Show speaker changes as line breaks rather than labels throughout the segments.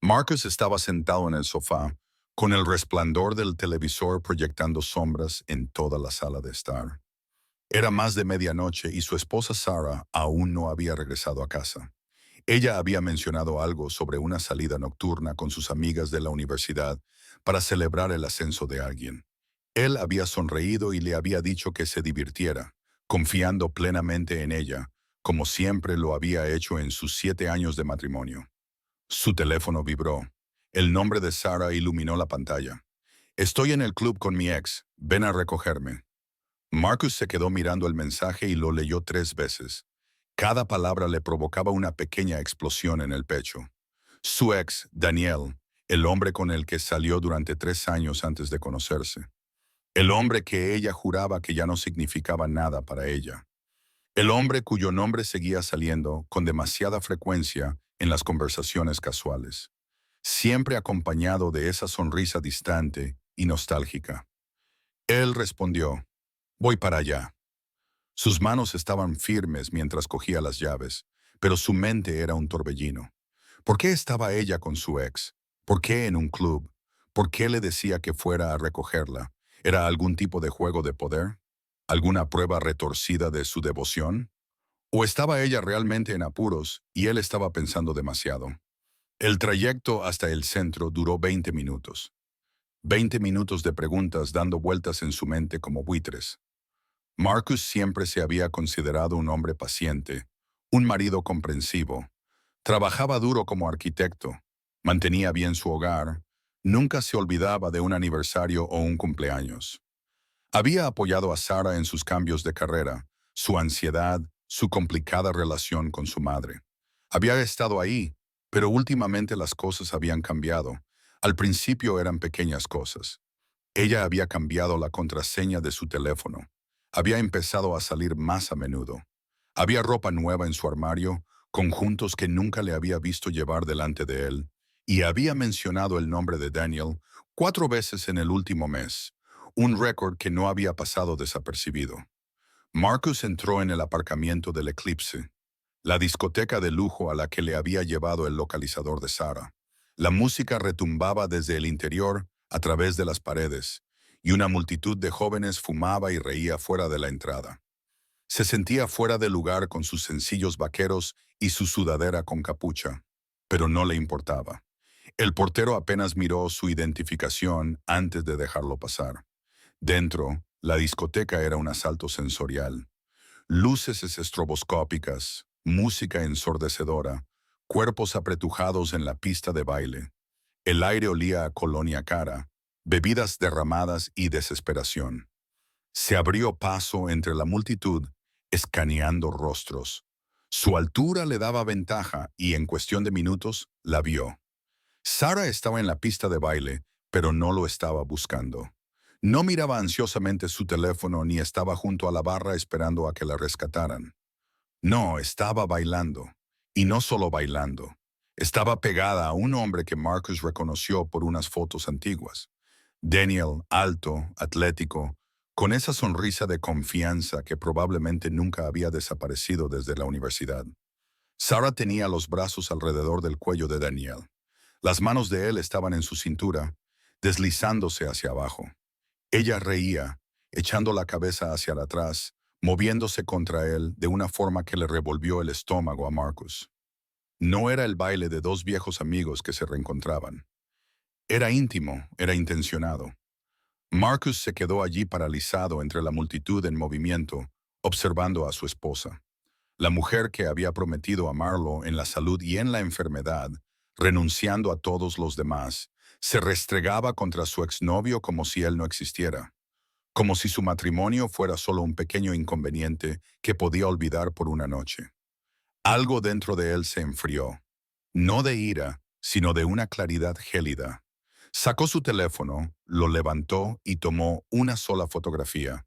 Marcus estaba sentado en el sofá, con el resplandor del televisor proyectando sombras en toda la sala de estar. Era más de medianoche y su esposa Sarah aún no había regresado a casa. Ella había mencionado algo sobre una salida nocturna con sus amigas de la universidad para celebrar el ascenso de alguien. Él había sonreído y le había dicho que se divirtiera, confiando plenamente en ella, como siempre lo había hecho en sus 7 años de matrimonio. Su teléfono vibró. El nombre de Sarah iluminó la pantalla. Estoy en el club con mi ex. Ven a recogerme. Marcus se quedó mirando el mensaje y lo leyó 3 veces. Cada palabra le provocaba una pequeña explosión en el pecho. Su ex, Daniel, el hombre con el que salió durante 3 años antes de conocerse. El hombre que ella juraba que ya no significaba nada para ella. El hombre cuyo nombre seguía saliendo con demasiada frecuencia en las conversaciones casuales, siempre acompañado de esa sonrisa distante y nostálgica. Él respondió, voy para allá. Sus manos estaban firmes mientras cogía las llaves, pero su mente era un torbellino. ¿Por qué estaba ella con su ex? ¿Por qué en un club? ¿Por qué le decía que fuera a recogerla? ¿Era algún tipo de juego de poder? ¿Alguna prueba retorcida de su devoción? ¿O estaba ella realmente en apuros y él estaba pensando demasiado? El trayecto hasta el centro duró 20 minutos. 20 minutos de preguntas dando vueltas en su mente como buitres. Marcus siempre se había considerado un hombre paciente, un marido comprensivo. Trabajaba duro como arquitecto, mantenía bien su hogar, nunca se olvidaba de un aniversario o un cumpleaños. Había apoyado a Sarah en sus cambios de carrera, su ansiedad, su complicada relación con su madre. Había estado ahí, pero últimamente las cosas habían cambiado. Al principio eran pequeñas cosas. Ella había cambiado la contraseña de su teléfono. Había empezado a salir más a menudo. Había ropa nueva en su armario, conjuntos que nunca le había visto llevar delante de él, y había mencionado el nombre de Daniel 4 veces en el último mes, un récord que no había pasado desapercibido. Marcus entró en el aparcamiento del Eclipse, la discoteca de lujo a la que le había llevado el localizador de Sarah. La música retumbaba desde el interior a través de las paredes, y una multitud de jóvenes fumaba y reía fuera de la entrada. Se sentía fuera de lugar con sus sencillos vaqueros y su sudadera con capucha, pero no le importaba. El portero apenas miró su identificación antes de dejarlo pasar. Dentro, la discoteca era un asalto sensorial. Luces estroboscópicas, música ensordecedora, cuerpos apretujados en la pista de baile. El aire olía a colonia cara, bebidas derramadas y desesperación. Se abrió paso entre la multitud, escaneando rostros. Su altura le daba ventaja y en cuestión de minutos la vio. Sarah estaba en la pista de baile, pero no lo estaba buscando. No miraba ansiosamente su teléfono ni estaba junto a la barra esperando a que la rescataran. No, estaba bailando. Y no solo bailando. Estaba pegada a un hombre que Marcus reconoció por unas fotos antiguas. Daniel, alto, atlético, con esa sonrisa de confianza que probablemente nunca había desaparecido desde la universidad. Sarah tenía los brazos alrededor del cuello de Daniel. Las manos de él estaban en su cintura, deslizándose hacia abajo. Ella reía, echando la cabeza hacia atrás, moviéndose contra él de una forma que le revolvió el estómago a Marcus. No era el baile de dos viejos amigos que se reencontraban. Era íntimo, era intencionado. Marcus se quedó allí paralizado entre la multitud en movimiento, observando a su esposa. La mujer que había prometido amarlo en la salud y en la enfermedad, renunciando a todos los demás, se restregaba contra su exnovio como si él no existiera, como si su matrimonio fuera solo un pequeño inconveniente que podía olvidar por una noche. Algo dentro de él se enfrió, no de ira, sino de una claridad gélida. Sacó su teléfono, lo levantó y tomó una sola fotografía.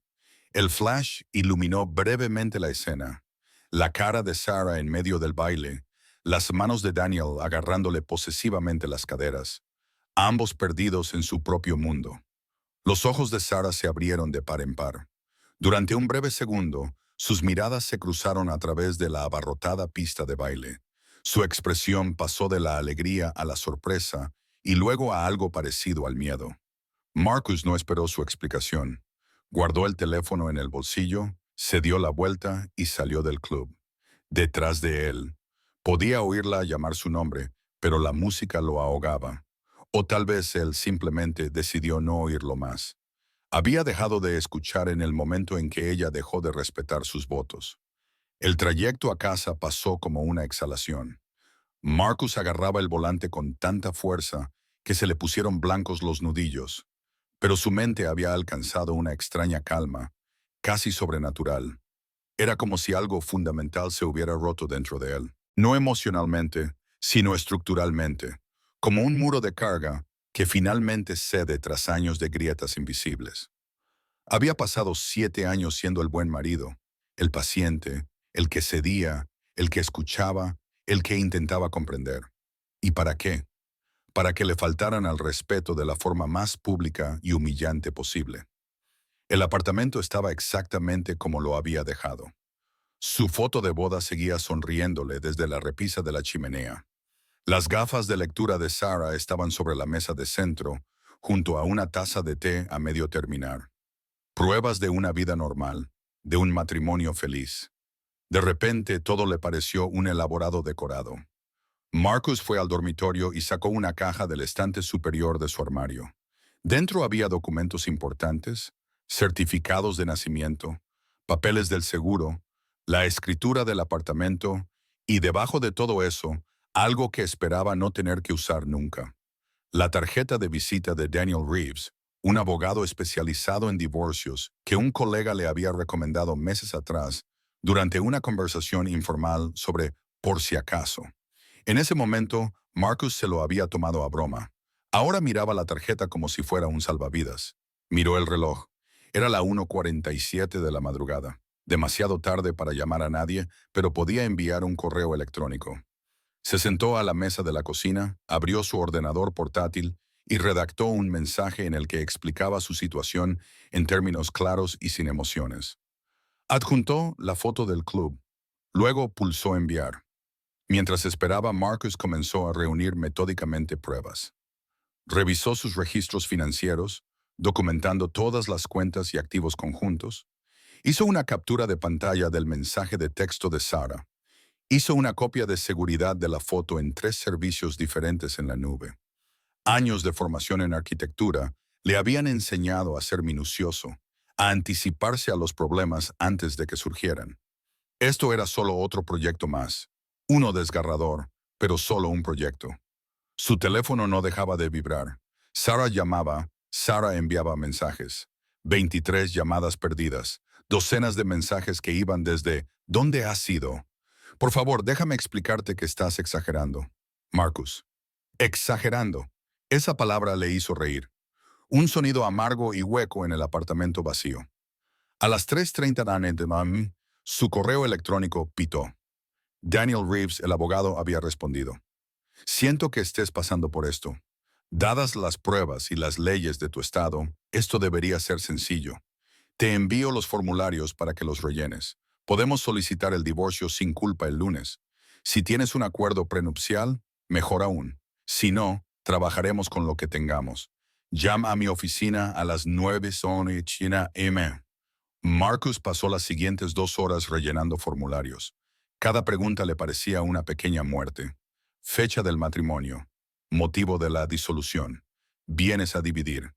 El flash iluminó brevemente la escena. La cara de Sarah en medio del baile, las manos de Daniel agarrándole posesivamente las caderas, ambos perdidos en su propio mundo. Los ojos de Sarah se abrieron de par en par. Durante un breve segundo, sus miradas se cruzaron a través de la abarrotada pista de baile. Su expresión pasó de la alegría a la sorpresa y luego a algo parecido al miedo. Marcus no esperó su explicación. Guardó el teléfono en el bolsillo, se dio la vuelta y salió del club. Detrás de él. Podía oírla llamar su nombre, pero la música lo ahogaba. O tal vez él simplemente decidió no oírlo más. Había dejado de escuchar en el momento en que ella dejó de respetar sus votos. El trayecto a casa pasó como una exhalación. Marcus agarraba el volante con tanta fuerza que se le pusieron blancos los nudillos, pero su mente había alcanzado una extraña calma, casi sobrenatural. Era como si algo fundamental se hubiera roto dentro de él, no emocionalmente, sino estructuralmente, como un muro de carga que finalmente cede tras años de grietas invisibles. Había pasado 7 años siendo el buen marido, el paciente, el que cedía, el que escuchaba, el que intentaba comprender. ¿Y para qué? Para que le faltaran al respeto de la forma más pública y humillante posible. El apartamento estaba exactamente como lo había dejado. Su foto de boda seguía sonriéndole desde la repisa de la chimenea. Las gafas de lectura de Sarah estaban sobre la mesa de centro, junto a una taza de té a medio terminar. Pruebas de una vida normal, de un matrimonio feliz. De repente todo le pareció un elaborado decorado. Marcus fue al dormitorio y sacó una caja del estante superior de su armario. Dentro había documentos importantes, certificados de nacimiento, papeles del seguro, la escritura del apartamento y debajo de todo eso, algo que esperaba no tener que usar nunca. La tarjeta de visita de Daniel Reeves, un abogado especializado en divorcios que un colega le había recomendado meses atrás durante una conversación informal sobre por si acaso. En ese momento, Marcus se lo había tomado a broma. Ahora miraba la tarjeta como si fuera un salvavidas. Miró el reloj. Era la 1:47 de la madrugada. Demasiado tarde para llamar a nadie, pero podía enviar un correo electrónico. Se sentó a la mesa de la cocina, abrió su ordenador portátil y redactó un mensaje en el que explicaba su situación en términos claros y sin emociones. Adjuntó la foto del club. Luego pulsó enviar. Mientras esperaba, Marcus comenzó a reunir metódicamente pruebas. Revisó sus registros financieros, documentando todas las cuentas y activos conjuntos. Hizo una captura de pantalla del mensaje de texto de Sarah. Hizo una copia de seguridad de la foto en 3 servicios diferentes en la nube. Años de formación en arquitectura le habían enseñado a ser minucioso, a anticiparse a los problemas antes de que surgieran. Esto era solo otro proyecto más, uno desgarrador, pero solo un proyecto. Su teléfono no dejaba de vibrar. Sarah llamaba, Sarah enviaba mensajes. 23 llamadas perdidas, docenas de mensajes que iban desde ¿dónde has ido? Por favor, déjame explicarte que estás exagerando. Marcus. Exagerando. Esa palabra le hizo reír. Un sonido amargo y hueco en el apartamento vacío. A las 3:30 a.m., su correo electrónico pitó. Daniel Reeves, el abogado, había respondido. Siento que estés pasando por esto. Dadas las pruebas y las leyes de tu estado, esto debería ser sencillo. Te envío los formularios para que los rellenes. Podemos solicitar el divorcio sin culpa el lunes. Si tienes un acuerdo prenupcial, mejor aún. Si no, trabajaremos con lo que tengamos. Llama a mi oficina a las 9:00 am. Marcus pasó las siguientes 2 horas rellenando formularios. Cada pregunta le parecía una pequeña muerte. Fecha del matrimonio. Motivo de la disolución. Bienes a dividir.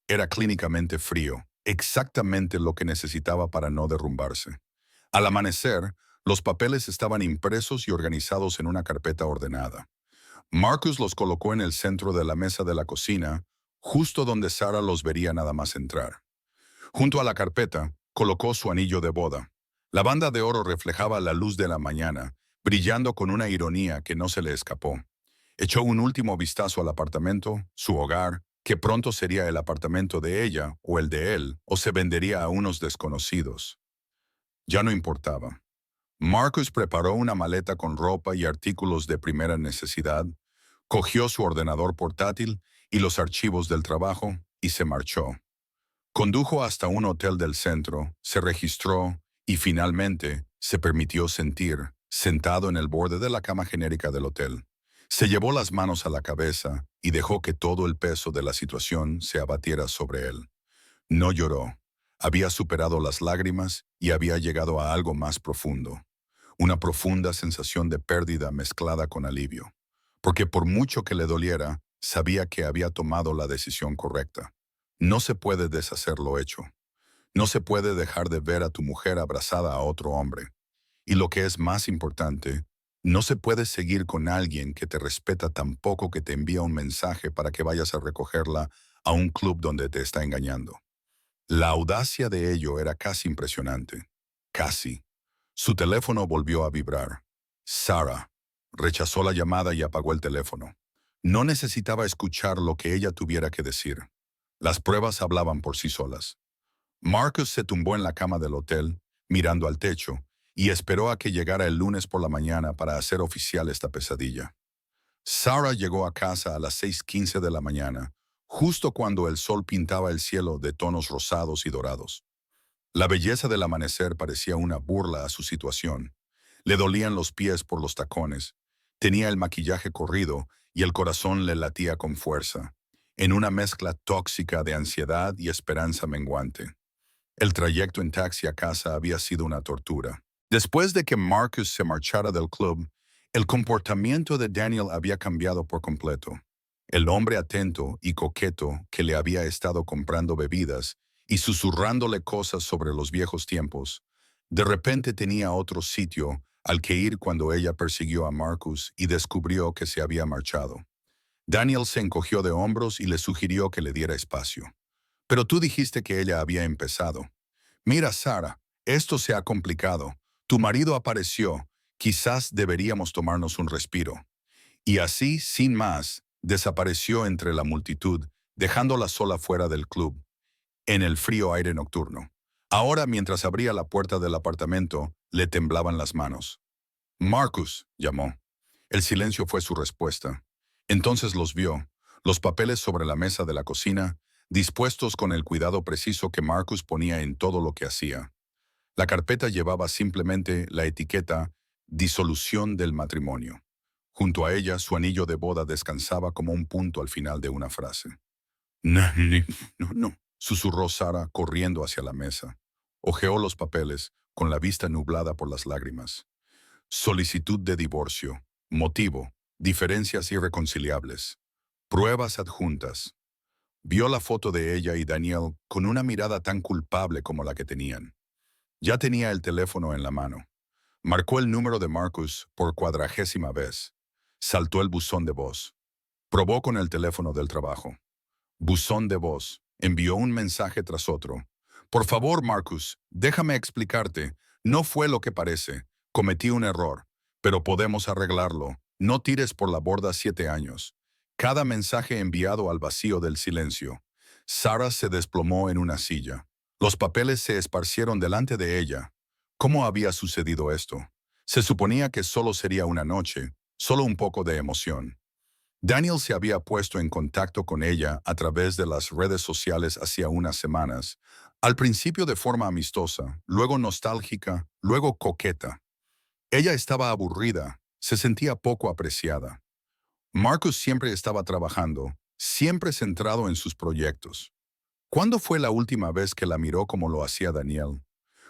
Era clínicamente frío, exactamente lo que necesitaba para no derrumbarse. Al amanecer, los papeles estaban impresos y organizados en una carpeta ordenada. Marcus los colocó en el centro de la mesa de la cocina, justo donde Sarah los vería nada más entrar. Junto a la carpeta, colocó su anillo de boda. La banda de oro reflejaba la luz de la mañana, brillando con una ironía que no se le escapó. Echó un último vistazo al apartamento, su hogar, que pronto sería el apartamento de ella o el de él, o se vendería a unos desconocidos. Ya no importaba. Marcus preparó una maleta con ropa y artículos de primera necesidad, cogió su ordenador portátil y los archivos del trabajo y se marchó. Condujo hasta un hotel del centro, se registró y finalmente se permitió sentir sentado en el borde de la cama genérica del hotel. Se llevó las manos a la cabeza y dejó que todo el peso de la situación se abatiera sobre él. No lloró. Había superado las lágrimas y había llegado a algo más profundo. Una profunda sensación de pérdida mezclada con alivio. Porque por mucho que le doliera, sabía que había tomado la decisión correcta. No se puede deshacer lo hecho. No se puede dejar de ver a tu mujer abrazada a otro hombre. Y lo que es más importante, no se puede seguir con alguien que te respeta tan poco que te envía un mensaje para que vayas a recogerla a un club donde te está engañando. La audacia de ello era casi impresionante. Casi. Su teléfono volvió a vibrar. Sarah rechazó la llamada y apagó el teléfono. No necesitaba escuchar lo que ella tuviera que decir. Las pruebas hablaban por sí solas. Marcus se tumbó en la cama del hotel, mirando al techo, y esperó a que llegara el lunes por la mañana para hacer oficial esta pesadilla. Sarah llegó a casa a las 6:15 de la mañana, justo cuando el sol pintaba el cielo de tonos rosados y dorados. La belleza del amanecer parecía una burla a su situación. Le dolían los pies por los tacones, tenía el maquillaje corrido y el corazón le latía con fuerza, en una mezcla tóxica de ansiedad y esperanza menguante. El trayecto en taxi a casa había sido una tortura. Después de que Marcus se marchara del club, el comportamiento de Daniel había cambiado por completo. El hombre atento y coqueto que le había estado comprando bebidas y susurrándole cosas sobre los viejos tiempos, de repente tenía otro sitio al que ir cuando ella persiguió a Marcus y descubrió que se había marchado. Daniel se encogió de hombros y le sugirió que le diera espacio. Pero tú dijiste que ella había empezado. Mira, Sarah, esto se ha complicado. Tu marido apareció. Quizás deberíamos tomarnos un respiro. Y así, sin más, desapareció entre la multitud, dejándola sola fuera del club, en el frío aire nocturno. Ahora, mientras abría la puerta del apartamento, le temblaban las manos. Marcus, llamó. El silencio fue su respuesta. Entonces los vio, los papeles sobre la mesa de la cocina, dispuestos con el cuidado preciso que Marcus ponía en todo lo que hacía. La carpeta llevaba simplemente la etiqueta «Disolución del matrimonio». Junto a ella, su anillo de boda descansaba como un punto al final de una frase. No, no, no, susurró Sarah corriendo hacia la mesa. Hojeó los papeles, con la vista nublada por las lágrimas. Solicitud de divorcio. Motivo. Diferencias irreconciliables. Pruebas adjuntas. Vio la foto de ella y Daniel con una mirada tan culpable como la que tenían. Ya tenía el teléfono en la mano. Marcó el número de Marcus por 40ª vez. Saltó el buzón de voz. Probó con el teléfono del trabajo. Buzón de voz. Envió un mensaje tras otro. Por favor, Marcus, déjame explicarte. No fue lo que parece. Cometí un error. Pero podemos arreglarlo. No tires por la borda 7 años. Cada mensaje enviado al vacío del silencio. Sarah se desplomó en una silla. Los papeles se esparcieron delante de ella. ¿Cómo había sucedido esto? Se suponía que solo sería una noche, solo un poco de emoción. Daniel se había puesto en contacto con ella a través de las redes sociales hacía unas semanas, al principio de forma amistosa, luego nostálgica, luego coqueta. Ella estaba aburrida, se sentía poco apreciada. Marcus siempre estaba trabajando, siempre centrado en sus proyectos. ¿Cuándo fue la última vez que la miró como lo hacía Daniel?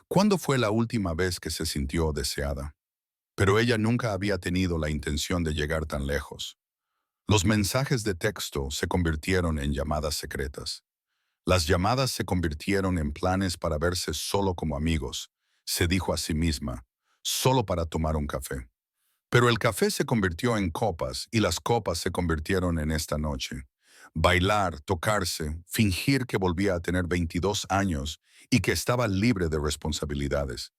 ¿Cuándo fue la última vez que se sintió deseada? Pero ella nunca había tenido la intención de llegar tan lejos. Los mensajes de texto se convirtieron en llamadas secretas. Las llamadas se convirtieron en planes para verse solo como amigos, se dijo a sí misma, solo para tomar un café. Pero el café se convirtió en copas y las copas se convirtieron en esta noche. Bailar, tocarse, fingir que volvía a tener 22 años y que estaba libre de responsabilidades.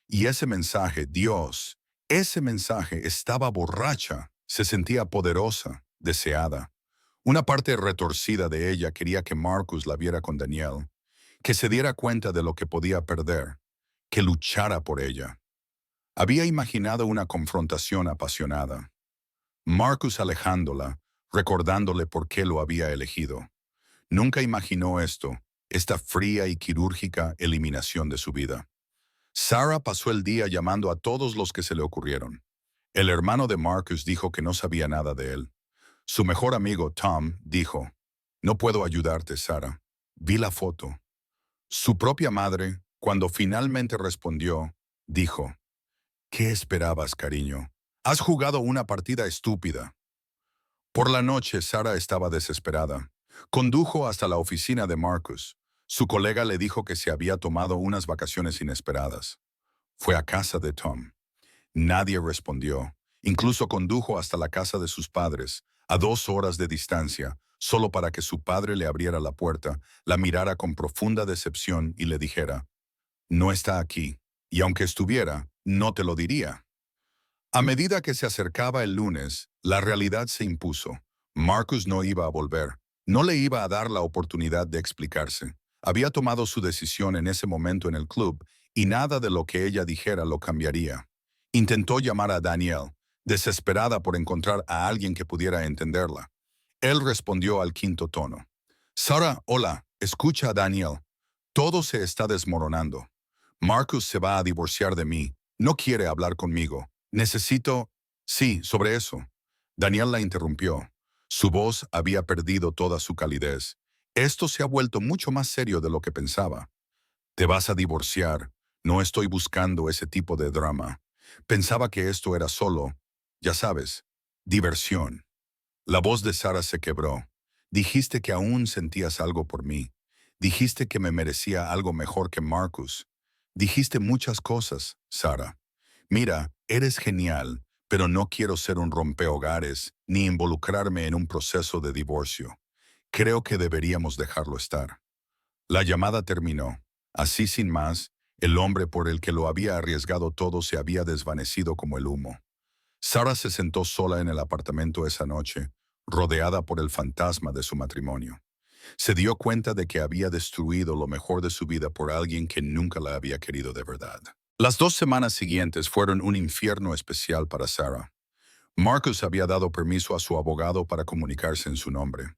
Y ese mensaje, Dios, ese mensaje estaba borracha, se sentía poderosa, deseada. Una parte retorcida de ella quería que Marcus la viera con Daniel, que se diera cuenta de lo que podía perder, que luchara por ella. Había imaginado una confrontación apasionada. Marcus alejándola, recordándole por qué lo había elegido. Nunca imaginó esto, esta fría y quirúrgica eliminación de su vida. Sarah pasó el día llamando a todos los que se le ocurrieron. El hermano de Marcus dijo que no sabía nada de él. Su mejor amigo, Tom, dijo, «No puedo ayudarte, Sarah. Vi la foto». Su propia madre, cuando finalmente respondió, dijo, «¿Qué esperabas, cariño? Has jugado una partida estúpida». Por la noche, Sarah estaba desesperada. Condujo hasta la oficina de Marcus. Su colega le dijo que se había tomado unas vacaciones inesperadas. Fue a casa de Tom. Nadie respondió. Incluso condujo hasta la casa de sus padres, a 2 horas de distancia, solo para que su padre le abriera la puerta, la mirara con profunda decepción y le dijera, «No está aquí, y aunque estuviera, no te lo diría». A medida que se acercaba el lunes, la realidad se impuso. Marcus no iba a volver. No le iba a dar la oportunidad de explicarse. Había tomado su decisión en ese momento en el club y nada de lo que ella dijera lo cambiaría. Intentó llamar a Daniel, desesperada por encontrar a alguien que pudiera entenderla. Él respondió al quinto tono. «Sarah, hola, escucha a Daniel. Todo se está desmoronando. Marcus se va a divorciar de mí. No quiere hablar conmigo. Necesito... Sí, sobre eso». Daniel la interrumpió. Su voz había perdido toda su calidez. «Esto se ha vuelto mucho más serio de lo que pensaba. Te vas a divorciar. No estoy buscando ese tipo de drama. Pensaba que esto era solo, ya sabes, diversión». La voz de Sarah se quebró. «Dijiste que aún sentías algo por mí. Dijiste que me merecía algo mejor que Marcus. Dijiste muchas cosas, Sarah. Mira, eres genial, pero no quiero ser un rompehogares ni involucrarme en un proceso de divorcio. Creo que deberíamos dejarlo estar». La llamada terminó. Así sin más, el hombre por el que lo había arriesgado todo se había desvanecido como el humo. Sarah se sentó sola en el apartamento esa noche, rodeada por el fantasma de su matrimonio. Se dio cuenta de que había destruido lo mejor de su vida por alguien que nunca la había querido de verdad. Las 2 semanas siguientes fueron un infierno especial para Sarah. Marcus había dado permiso a su abogado para comunicarse en su nombre.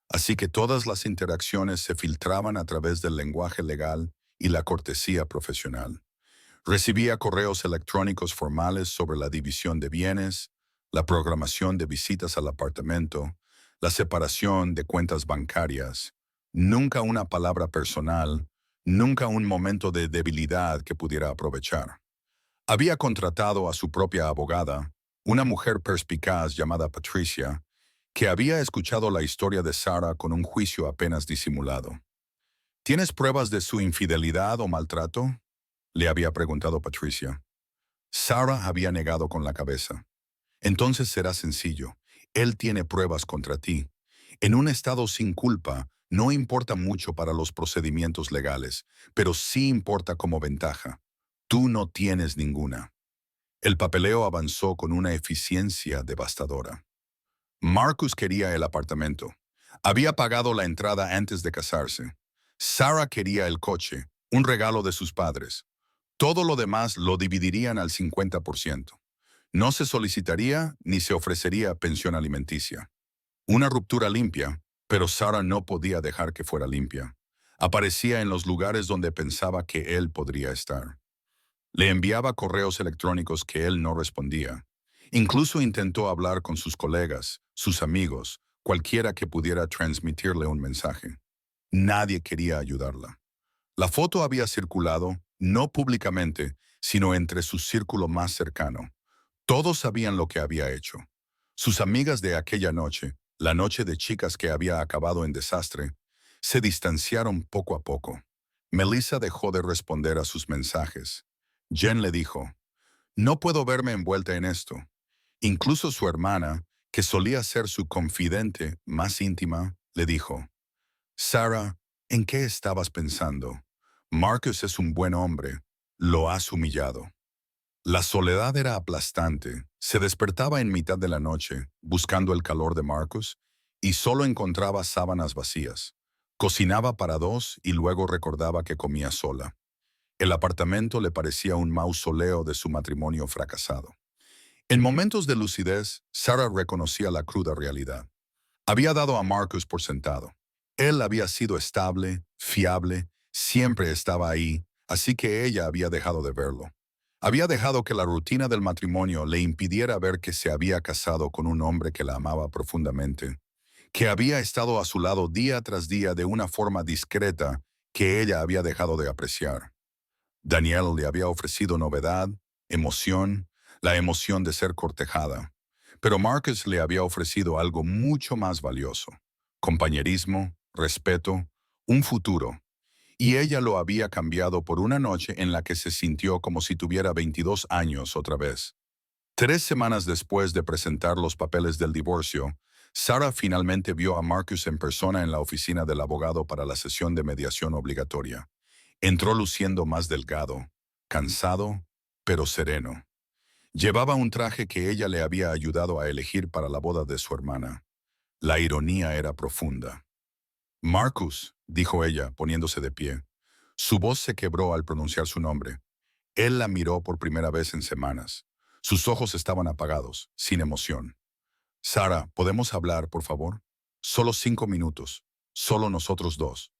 Así que todas las interacciones se filtraban a través del lenguaje legal y la cortesía profesional. Recibía correos electrónicos formales sobre la división de bienes, la programación de visitas al apartamento, la separación de cuentas bancarias. Nunca una palabra personal, nunca un momento de debilidad que pudiera aprovechar. Había contratado a su propia abogada, una mujer perspicaz llamada Patricia, que había escuchado la historia de Sarah con un juicio apenas disimulado. ¿Tienes pruebas de su infidelidad o maltrato?, le había preguntado Patricia. Sarah había negado con la cabeza. «Entonces será sencillo. Él tiene pruebas contra ti. En un estado sin culpa, no importa mucho para los procedimientos legales, pero sí importa como ventaja. Tú no tienes ninguna». El papeleo avanzó con una eficiencia devastadora. Marcus quería el apartamento. Había pagado la entrada antes de casarse. Sarah quería el coche, un regalo de sus padres. Todo lo demás lo dividirían al 50%. No se solicitaría ni se ofrecería pensión alimenticia. Una ruptura limpia, pero Sarah no podía dejar que fuera limpia. Aparecía en los lugares donde pensaba que él podría estar. Le enviaba correos electrónicos que él no respondía. Incluso intentó hablar con sus colegas, sus amigos, cualquiera que pudiera transmitirle un mensaje. Nadie quería ayudarla. La foto había circulado, no públicamente, sino entre su círculo más cercano. Todos sabían lo que había hecho. Sus amigas de aquella noche, la noche de chicas que había acabado en desastre, se distanciaron poco a poco. Melissa dejó de responder a sus mensajes. Jen le dijo, «No puedo verme envuelta en esto». Incluso su hermana, que solía ser su confidente más íntima, le dijo, «Sarah, ¿en qué estabas pensando? Marcus es un buen hombre. Lo has humillado». La soledad era aplastante. Se despertaba en mitad de la noche, buscando el calor de Marcus, y solo encontraba sábanas vacías. Cocinaba para dos y luego recordaba que comía sola. El apartamento le parecía un mausoleo de su matrimonio fracasado. En momentos de lucidez, Sarah reconocía la cruda realidad. Había dado a Marcus por sentado. Él había sido estable, fiable, siempre estaba ahí, así que ella había dejado de verlo. Había dejado que la rutina del matrimonio le impidiera ver que se había casado con un hombre que la amaba profundamente, que había estado a su lado día tras día de una forma discreta que ella había dejado de apreciar. Daniel le había ofrecido novedad, emoción, la emoción de ser cortejada. Pero Marcus le había ofrecido algo mucho más valioso: compañerismo, respeto, un futuro. Y ella lo había cambiado por una noche en la que se sintió como si tuviera 22 años otra vez. 3 semanas después de presentar los papeles del divorcio, Sarah finalmente vio a Marcus en persona en la oficina del abogado para la sesión de mediación obligatoria. Entró luciendo más delgado, cansado, pero sereno. Llevaba un traje que ella le había ayudado a elegir para la boda de su hermana. La ironía era profunda. Marcus, dijo ella, poniéndose de pie. Su voz se quebró al pronunciar su nombre. Él la miró por primera vez en semanas. Sus ojos estaban apagados, sin emoción. Sara, ¿podemos hablar, por favor? Solo 5 minutos. Solo nosotros dos.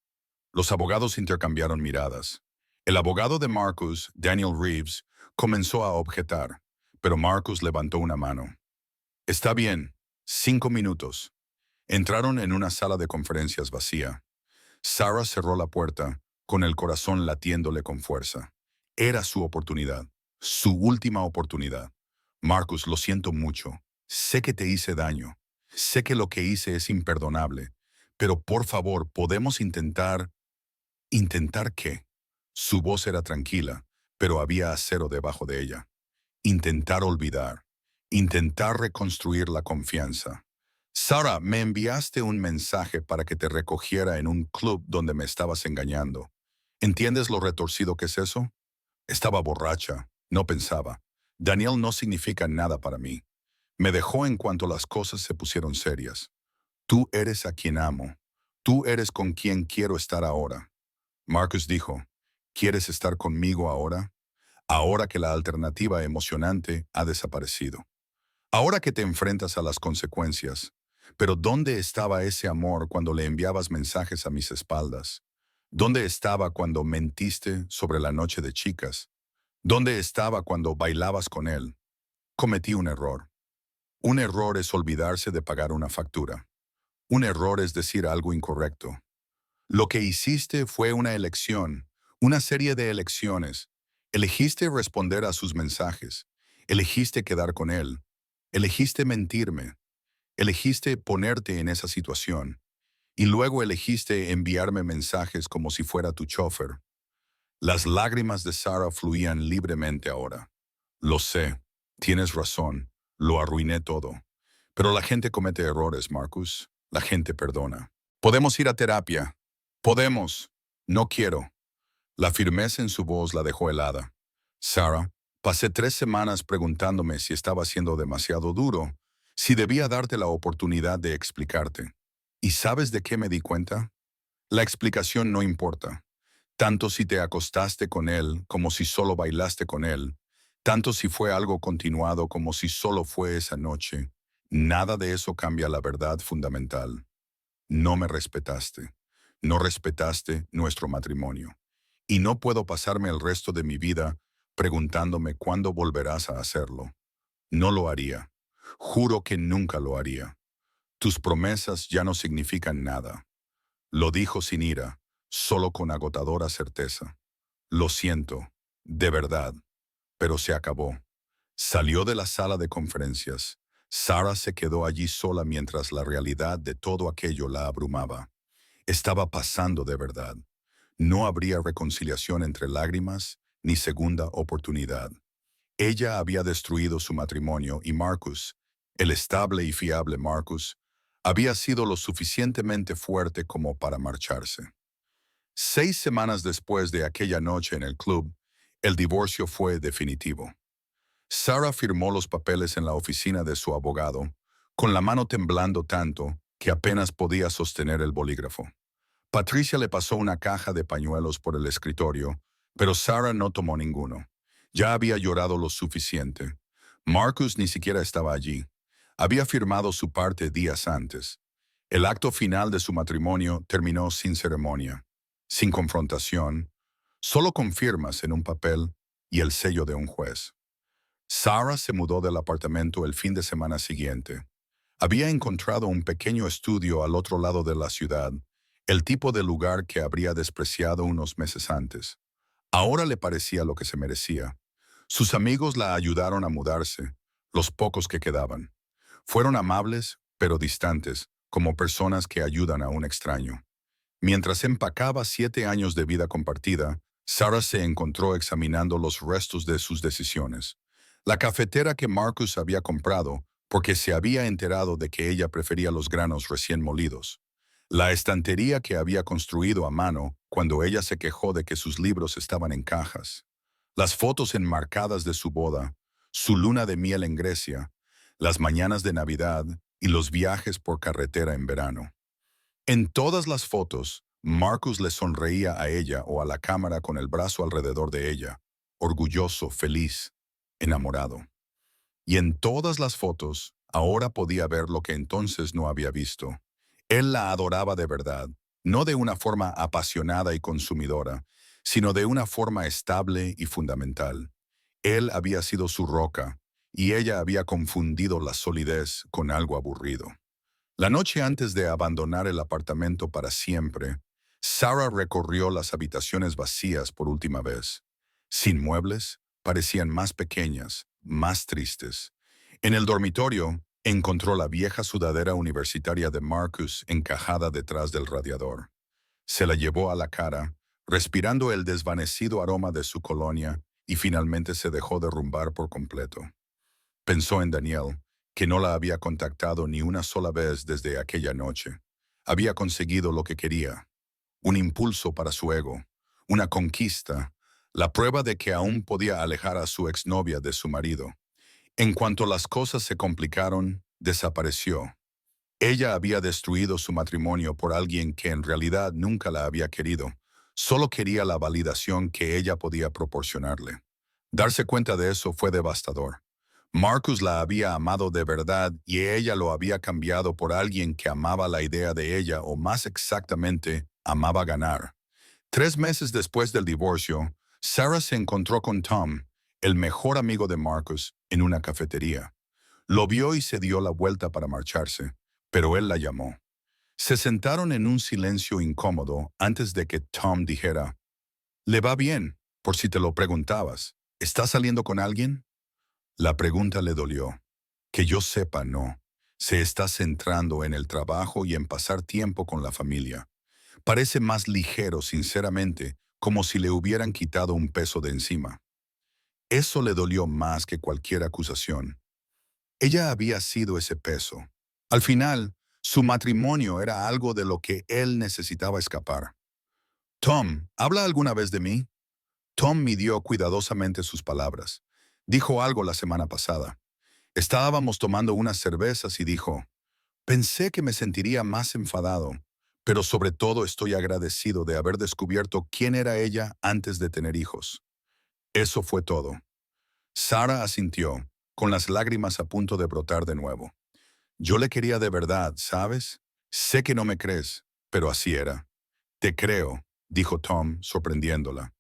Los abogados intercambiaron miradas. El abogado de Marcus, Daniel Reeves, comenzó a objetar, pero Marcus levantó una mano. Está bien, 5 minutos. Entraron en una sala de conferencias vacía. Sarah cerró la puerta, con el corazón latiéndole con fuerza. Era su oportunidad, su última oportunidad. Marcus, lo siento mucho. Sé que te hice daño. Sé que lo que hice es imperdonable. Pero por favor, podemos intentar... ¿Intentar qué? Su voz era tranquila, pero había acero debajo de ella. Intentar olvidar. Intentar reconstruir la confianza. Sarah, me enviaste un mensaje para que te recogiera en un club donde me estabas engañando. ¿Entiendes lo retorcido que es eso? Estaba borracha, no pensaba. Daniel no significa nada para mí. Me dejó en cuanto las cosas se pusieron serias. Tú eres a quien amo. Tú eres con quien quiero estar ahora. Marcus dijo, ¿quieres estar conmigo ahora? Ahora que la alternativa emocionante ha desaparecido. Ahora que te enfrentas a las consecuencias. Pero ¿dónde estaba ese amor cuando le enviabas mensajes a mis espaldas? ¿Dónde estaba cuando mentiste sobre la noche de chicas? ¿Dónde estaba cuando bailabas con él? Cometí un error. Un error es olvidarse de pagar una factura. Un error es decir algo incorrecto. Lo que hiciste fue una elección, una serie de elecciones. Elegiste responder a sus mensajes. Elegiste quedar con él. Elegiste mentirme. Elegiste ponerte en esa situación. Y luego elegiste enviarme mensajes como si fuera tu chofer. Las lágrimas de Sarah fluían libremente ahora. Lo sé, tienes razón, lo arruiné todo. Pero la gente comete errores, Marcus. La gente perdona. Podemos ir a terapia. Podemos. No quiero. La firmeza en su voz la dejó helada. Sarah, pasé 3 semanas preguntándome si estaba siendo demasiado duro, si debía darte la oportunidad de explicarte. ¿Y sabes de qué me di cuenta? La explicación no importa. Tanto si te acostaste con él como si solo bailaste con él, tanto si fue algo continuado como si solo fue esa noche, nada de eso cambia la verdad fundamental. No me respetaste. No respetaste nuestro matrimonio. Y no puedo pasarme el resto de mi vida preguntándome cuándo volverás a hacerlo. No lo haría. Juro que nunca lo haría. Tus promesas ya no significan nada. Lo dijo sin ira, solo con agotadora certeza. Lo siento, de verdad, pero se acabó. Salió de la sala de conferencias. Sarah se quedó allí sola mientras la realidad de todo aquello la abrumaba. Estaba pasando de verdad. No habría reconciliación entre lágrimas ni segunda oportunidad. Ella había destruido su matrimonio y Marcus, el estable y fiable Marcus, había sido lo suficientemente fuerte como para marcharse. 6 semanas después de aquella noche en el club, el divorcio fue definitivo. Sarah firmó los papeles en la oficina de su abogado, con la mano temblando tanto que apenas podía sostener el bolígrafo. Patricia le pasó una caja de pañuelos por el escritorio, pero Sarah no tomó ninguno. Ya había llorado lo suficiente. Marcus ni siquiera estaba allí. Había firmado su parte días antes. El acto final de su matrimonio terminó sin ceremonia, sin confrontación, Solo con firmas en un papel y el sello de un juez. Sarah se mudó del apartamento el fin de semana siguiente. Había encontrado un pequeño estudio al otro lado de la ciudad, el tipo de lugar que habría despreciado unos meses antes. Ahora le parecía lo que se merecía. Sus amigos la ayudaron a mudarse, los pocos que quedaban. Fueron amables, pero distantes, como personas que ayudan a un extraño. Mientras empacaba 7 años de vida compartida, Sarah se encontró examinando los restos de sus decisiones. La cafetera que Marcus había comprado, porque se había enterado de que ella prefería los granos recién molidos. La estantería que había construido a mano cuando ella se quejó de que sus libros estaban en cajas. Las fotos enmarcadas de su boda, su luna de miel en Grecia, las mañanas de Navidad y los viajes por carretera en verano. En todas las fotos, Marcus le sonreía a ella o a la cámara con el brazo alrededor de ella, orgulloso, feliz, enamorado. Y en todas las fotos, ahora podía ver lo que entonces no había visto. Él la adoraba de verdad, no de una forma apasionada y consumidora, sino de una forma estable y fundamental. Él había sido su roca, y ella había confundido la solidez con algo aburrido. La noche antes de abandonar el apartamento para siempre, Sarah recorrió las habitaciones vacías por última vez. Sin muebles, parecían más pequeñas, más tristes. En el dormitorio, encontró la vieja sudadera universitaria de Marcus encajada detrás del radiador. Se la llevó a la cara, respirando el desvanecido aroma de su colonia, y finalmente se dejó derrumbar por completo. Pensó en Daniel, que no la había contactado ni una sola vez desde aquella noche. Había conseguido lo que quería, un impulso para su ego, una conquista, la prueba de que aún podía alejar a su exnovia de su marido. En cuanto las cosas se complicaron, desapareció. Ella había destruido su matrimonio por alguien que en realidad nunca la había querido. Solo quería la validación que ella podía proporcionarle. Darse cuenta de eso fue devastador. Marcus la había amado de verdad y ella lo había cambiado por alguien que amaba la idea de ella o más exactamente, amaba ganar. 3 meses después del divorcio, Sarah se encontró con Tom, el mejor amigo de Marcus, en una cafetería. Lo vio y se dio la vuelta para marcharse, pero él la llamó. Se sentaron en un silencio incómodo antes de que Tom dijera, «Le va bien, por si te lo preguntabas. ¿Estás saliendo con alguien?» La pregunta le dolió. Que yo sepa, no. Se está centrando en el trabajo y en pasar tiempo con la familia. Parece más ligero, sinceramente, como si le hubieran quitado un peso de encima. Eso le dolió más que cualquier acusación. Ella había sido ese peso. Al final, su matrimonio era algo de lo que él necesitaba escapar. «Tom, ¿habla alguna vez de mí?» Tom midió cuidadosamente sus palabras. Dijo algo la semana pasada. Estábamos tomando unas cervezas y dijo, «Pensé que me sentiría más enfadado, pero sobre todo estoy agradecido de haber descubierto quién era ella antes de tener hijos». Eso fue todo. Sarah asintió, con las lágrimas a punto de brotar de nuevo. «Yo le quería de verdad, ¿sabes? Sé que no me crees, pero así era». «Te creo», dijo Tom, sorprendiéndola.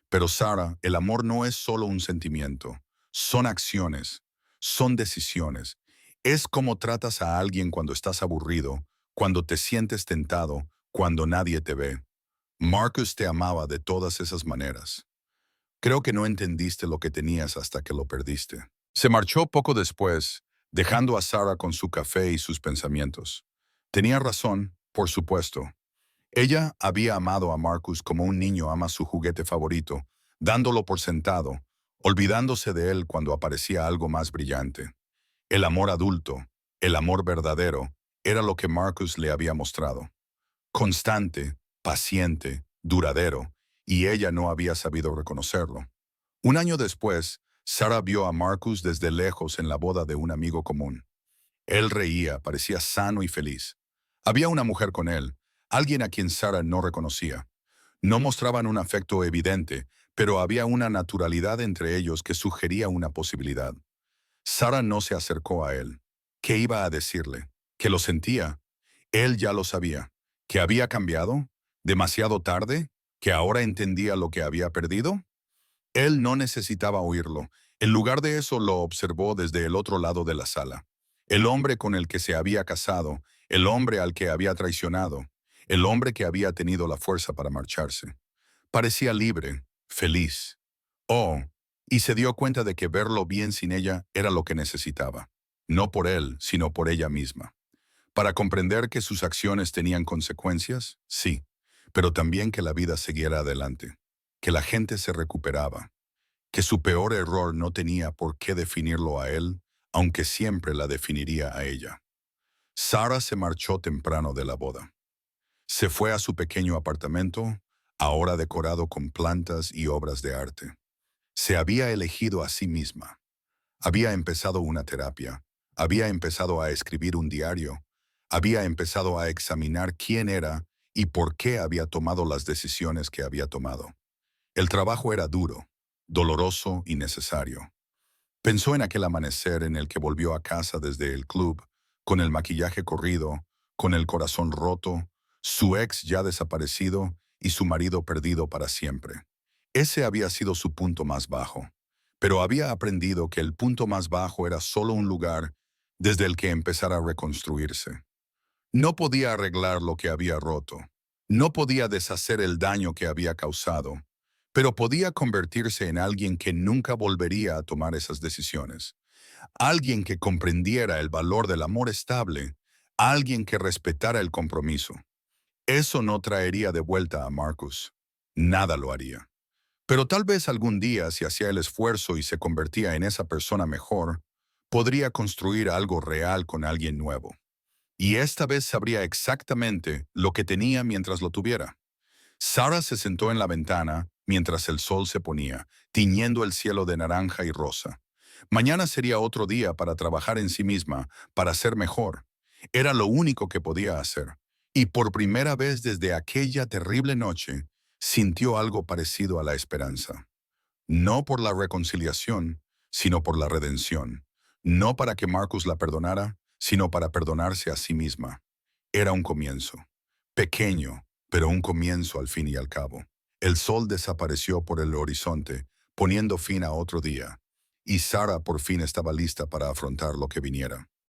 «Pero Sarah, el amor no es solo un sentimiento. Son acciones, son decisiones. Es como tratas a alguien cuando estás aburrido, cuando te sientes tentado, cuando nadie te ve. Marcus te amaba de todas esas maneras. Creo que no entendiste lo que tenías hasta que lo perdiste». Se marchó poco después, dejando a Sarah con su café y sus pensamientos. Tenía razón, por supuesto. Ella había amado a Marcus como un niño ama su juguete favorito, dándolo por sentado, olvidándose de él cuando aparecía algo más brillante. El amor adulto, el amor verdadero, era lo que Marcus le había mostrado. Constante, paciente, duradero, y ella no había sabido reconocerlo. Un año después, Sarah vio a Marcus desde lejos en la boda de un amigo común. Él reía, parecía sano y feliz. Había una mujer con él, alguien a quien Sarah no reconocía. No mostraban un afecto evidente, pero había una naturalidad entre ellos que sugería una posibilidad. Sarah no se acercó a él. ¿Qué iba a decirle? ¿Que lo sentía? Él ya lo sabía. ¿Que había cambiado? ¿Demasiado tarde? ¿Que ahora entendía lo que había perdido? Él no necesitaba oírlo. En lugar de eso lo observó desde el otro lado de la sala. El hombre con el que se había casado, el hombre al que había traicionado, el hombre que había tenido la fuerza para marcharse. Parecía libre, feliz. Oh, y se dio cuenta de que verlo bien sin ella era lo que necesitaba. No por él, sino por ella misma. Para comprender que sus acciones tenían consecuencias, sí, pero también que la vida siguiera adelante, que la gente se recuperaba, que su peor error no tenía por qué definirlo a él, aunque siempre la definiría a ella. Sarah se marchó temprano de la boda. Se fue a su pequeño apartamento, ahora decorado con plantas y obras de arte. Se había elegido a sí misma. Había empezado una terapia. Había empezado a escribir un diario. Había empezado a examinar quién era y por qué había tomado las decisiones que había tomado. El trabajo era duro, doloroso y necesario. Pensó en aquel amanecer en el que volvió a casa desde el club, con el maquillaje corrido, con el corazón roto, su ex ya desaparecido y su marido perdido para siempre. Ese había sido su punto más bajo, pero había aprendido que el punto más bajo era solo un lugar desde el que empezar a reconstruirse. No podía arreglar lo que había roto, no podía deshacer el daño que había causado, pero podía convertirse en alguien que nunca volvería a tomar esas decisiones. Alguien que comprendiera el valor del amor estable, alguien que respetara el compromiso. Eso no traería de vuelta a Marcus. Nada lo haría. Pero tal vez algún día, si hacía el esfuerzo y se convertía en esa persona mejor, podría construir algo real con alguien nuevo. Y esta vez sabría exactamente lo que tenía mientras lo tuviera. Sarah se sentó en la ventana mientras el sol se ponía, tiñendo el cielo de naranja y rosa. Mañana sería otro día para trabajar en sí misma, para ser mejor. Era lo único que podía hacer. Y por primera vez desde aquella terrible noche, sintió algo parecido a la esperanza. No por la reconciliación, sino por la redención. No para que Marcus la perdonara, sino para perdonarse a sí misma. Era un comienzo. Pequeño, pero un comienzo al fin y al cabo. El sol desapareció por el horizonte, poniendo fin a otro día, y Sarah por fin estaba lista para afrontar lo que viniera.